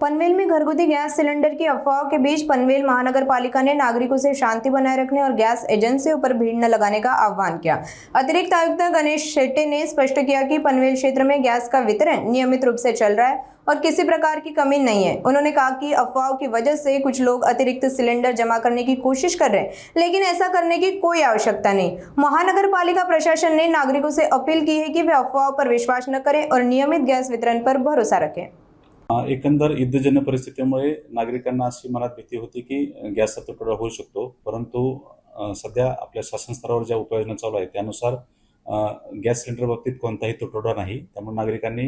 पनवेल में घरगुती gas cylinder की अफवाहों के बीच पनवेल महानगर पालिका ने नागरिकों से शांति बनाए रखने और गैस एजेंसियों पर भीड़ न लगाने का आह्वान किया। अतिरिक्त आयुक्त गणेश शेट्टी ने स्पष्ट किया कि पनवेल क्षेत्र में गैस का वितरण नियमित रूप से चल रहा है और किसी प्रकार की कमी नहीं है। उन्होंने कहा कि अफवाहों की वजह से कुछ लोग अतिरिक्त सिलेंडर जमा करने की कोशिश कर रहे हैं, लेकिन ऐसा करने की कोई आवश्यकता नहीं। महानगर पालिका प्रशासन ने नागरिकों से अपील की है कि वे अफवाहों पर विश्वास न करें और नियमित गैस वितरण पर भरोसा रखें। एकंदर युद्धजन्य परिस्थितीमुळे नागरिकांना अशी मनात भीती होती की गॅसचा तुटवडा होऊ शकतो, परंतु सध्या आपल्या शासन स्तरावर ज्या उपाययोजना चालू आहेत त्यानुसार गॅस सिलेंडर बाबतीत कोणताही तुटवडा नाही। त्यामुळे नागरिकांनी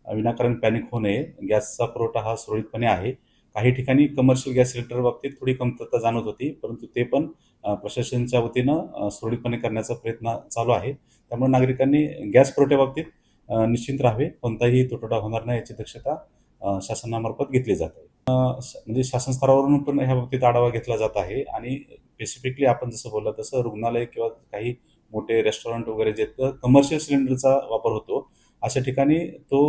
विनाकारण पॅनिक होऊ नये। गॅसचा पुरवठा हा सुरळीतपणे आहे। काही ठिकाणी कमर्शियल गॅस सिलेंडर बाबतीत थोडी कमतरता जाणवत होती, परंतु ते पण प्रशासनाच्या वतीनं सुरळीतपणे करण्याचा प्रयत्न चालू आहे। त्यामुळे नागरिकांनी गॅस पुरवठ्याबाबतीत निश्चिंत राहावे, कोणताही तुटवडा होणार नाही याची दक्षता शासनामार्फत घेतली जात आहे। म्हणजे शासन स्तरावरून पण ह्या बाबतीत आढावा घेतला जात आहे आणि स्पेसिफिकली आपण जसं बोललं तसं रुग्णालय किंवा काही मोठे रेस्टॉरंट वगैरे जे कमर्शियल सिलेंडरचा वापर होतो अशा ठिकाणी तो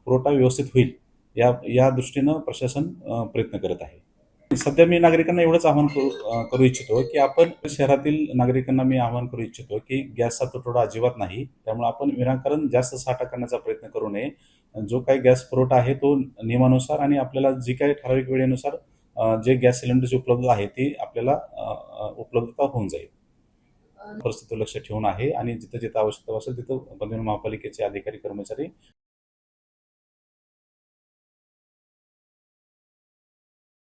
पुरवठा व्यवस्थित होईल या दृष्टीनं प्रशासन प्रयत्न करत आहे। सध्या मी नागरिकांना एवढंच आवाहन करू इच्छितो की आपण शहरातील नागरिकांना मी आवाहन करू इच्छितो की गॅसचा तुटवडा अजिबात नाही। त्यामुळे आपण विनाकारण जास्त साठा करण्याचा प्रयत्न करू नये। जो काही गॅस पुरवठा आहे तो नियमानुसार आणि आपल्याला जी काही ठराविक वेळेनुसार जे गॅस सिलेंडरची उपलब्धता आहे ती आपल्याला उपलब्धता होऊन जाईल। परिस्थितीवर लक्ष ठेवून आहे आणि जिथं जिथं आवश्यकता असेल तिथं पनवेल महापालिकेचे अधिकारी कर्मचारी